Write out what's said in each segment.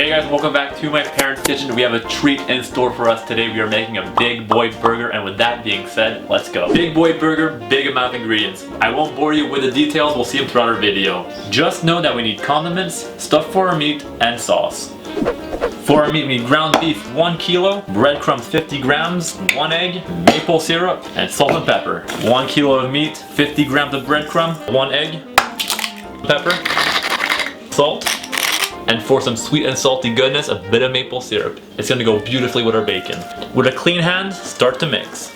Hey guys, welcome back to my parents' kitchen. We have a treat in store for us today. We are making a big boy burger, and with that being said, let's go. Big boy burger, big amount of ingredients. I won't bore you with the details, we'll see them throughout our video. Just know that we need condiments, stuff for our meat, and sauce. For our meat, we need ground beef 1 kilo, breadcrumbs 50 grams, 1 egg, maple syrup, and salt and pepper. 1 kilo of meat, 50 grams of breadcrumb, 1 egg, pepper, salt, and for some sweet and salty goodness, a bit of maple syrup. It's gonna go beautifully with our bacon. With a clean hand, start to mix.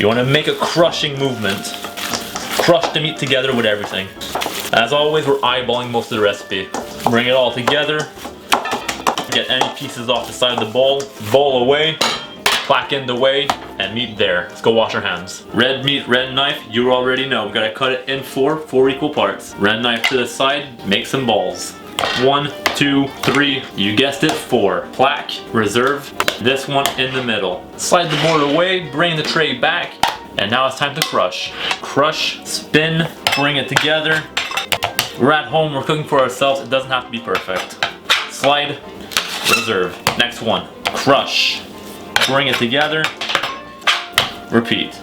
You wanna make a crushing movement. Crush the meat together with everything. As always, we're eyeballing most of the recipe. Bring it all together. Get any pieces off the side of the bowl away, plaque in the way, and meat there. Let's go wash our hands. Red meat, red knife, you already know. We gotta cut it in four equal parts. Red knife to the side, make some balls. 1, 2, 3, you guessed it, 4. Plaque, reserve, this one in the middle. Slide the board away, bring the tray back, and now it's time to crush. Crush, spin, bring it together. We're at home, we're cooking for ourselves, it doesn't have to be perfect. Slide, reserve. Next one, crush. Bring it together, repeat.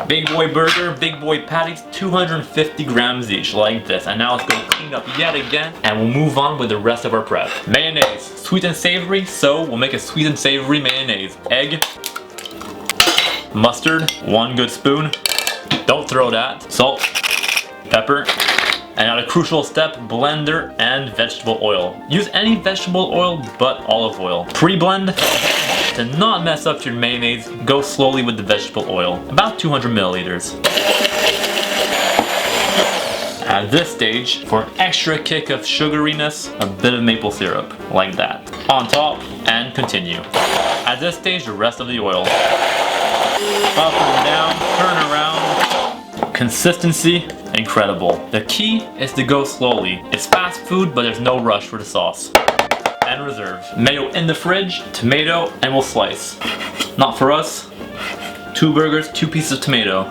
Big boy burger, big boy patties, 250 grams each, like this. And now let's go clean up yet again, and we'll move on with the rest of our prep. Mayonnaise, sweet and savory, so we'll make a sweet and savory mayonnaise. Egg, mustard, 1 good spoon, don't throw that, salt, pepper, and now the crucial step, blender and vegetable oil. Use any vegetable oil but olive oil. Pre-blend. To not mess up your mayonnaise, go slowly with the vegetable oil, about 200 milliliters. At this stage, for an extra kick of sugariness, a bit of maple syrup, like that. On top, and continue. At this stage, the rest of the oil. Up and down, turn around. Consistency, incredible. The key is to go slowly. It's fast food, but there's no rush for the sauce. And reserve. Mayo in the fridge, tomato, and we'll slice. Not for us. 2 burgers, 2 pieces of tomato.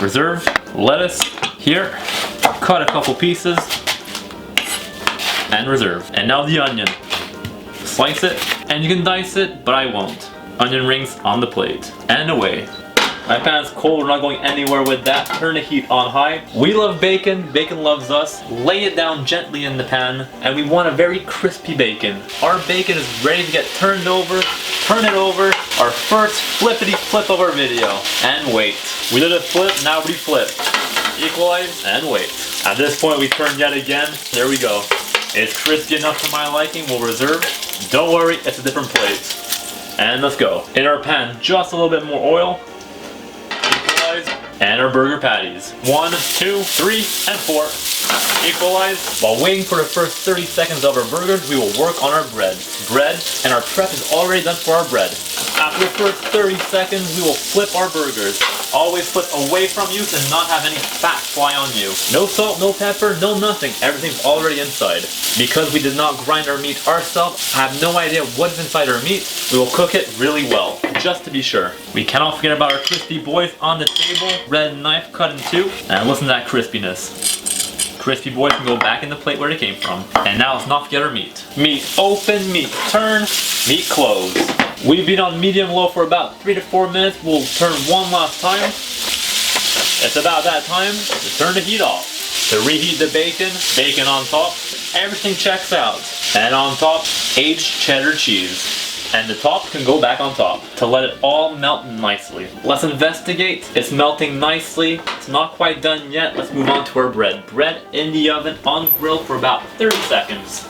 Reserve. Lettuce here. Cut a couple pieces. And reserve. And now the onion. Slice it, and you can dice it, but I won't. Onion rings on the plate. And away. My pan's cold, we're not going anywhere with that. Turn the heat on high. We love bacon, bacon loves us. Lay it down gently in the pan, and we want a very crispy bacon. Our bacon is ready to get turned over. Turn it over. Our first flippity flip of our video. And wait. We did a flip, now we flip. Equalize, and wait. At this point we turn yet again. There we go. It's crispy enough for my liking, we'll reserve. Don't worry, it's a different plate. And let's go. In our pan, just a little bit more oil. And our burger patties. 1, 2, 3, and 4. Equalize. While waiting for the first 30 seconds of our burgers, we will work on our bread. And our prep is already done for our bread. After the first 30 seconds, we will flip our burgers. Always flip away from you to not have any fat fly on you. No salt, no pepper, no nothing. Everything's already inside. Because we did not grind our meat ourselves, I have no idea what's inside our meat. We will cook it really well, just to be sure. We cannot forget about our crispy boys on the table. Red knife cut in 2. And listen to that crispiness. Crispy boys can go back in the plate where they came from. And now let's not forget our meat. Meat open, meat turn, meat close. We've been on medium-low for about 3 to 4 minutes. We'll turn one last time. It's about that time to turn the heat off. To reheat the bacon, bacon on top, everything checks out. And on top, aged cheddar cheese. And the top can go back on top to let it all melt nicely. Let's investigate. It's melting nicely. It's not quite done yet. Let's move on to our bread. Bread in the oven on grill for about 30 seconds.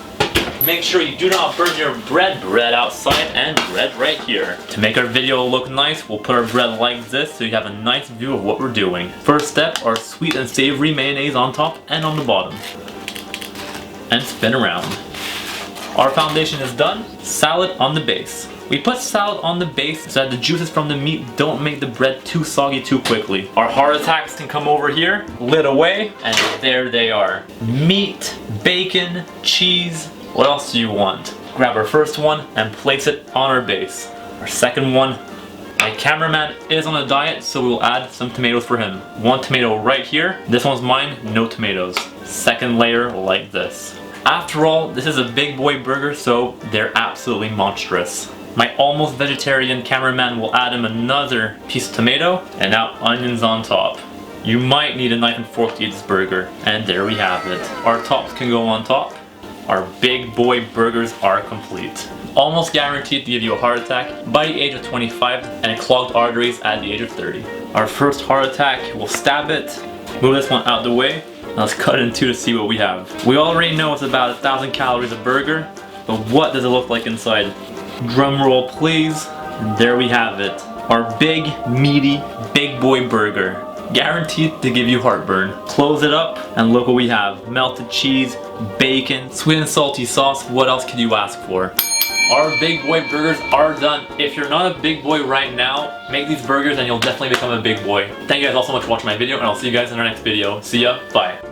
Make sure you do not burn your bread outside and bread right here. To make our video look nice, we'll put our bread like this so you have a nice view of what we're doing. First step, our sweet and savory mayonnaise on top and on the bottom. And spin around. Our foundation is done. Salad on the base. We put salad on the base so that the juices from the meat don't make the bread too soggy too quickly. Our heart attacks can come over here, lid away, and there they are. Meat, bacon, cheese, what else do you want? Grab our first one and place it on our base. Our second one, My cameraman is on a diet, so we will add some tomatoes for him. 1 tomato right here. This one's mine, no tomatoes. Second layer like this. After all, this is a big boy burger, so they're absolutely monstrous. My almost vegetarian cameraman will add him another piece of tomato, and now onions on top. You might need a knife and fork to eat this burger. And there we have it. Our tops can go on top. Our big boy burgers are complete. Almost guaranteed to give you a heart attack by the age of 25 and clogged arteries at the age of 30. Our first heart attack, we'll stab it, move this one out the way, and let's cut it in 2 to see what we have. We already know it's about 1,000 calories a burger, but what does it look like inside? Drum roll please, and there we have it. Our big, meaty, big boy burger. Guaranteed to give you heartburn. Close it up and look what we have. Melted cheese, bacon, sweet and salty sauce. What else can you ask for? Our big boy burgers are done. If you're not a big boy right now, make these burgers and you'll definitely become a big boy. Thank you guys all so much for watching my video, and I'll see you guys in our next video. See ya, bye.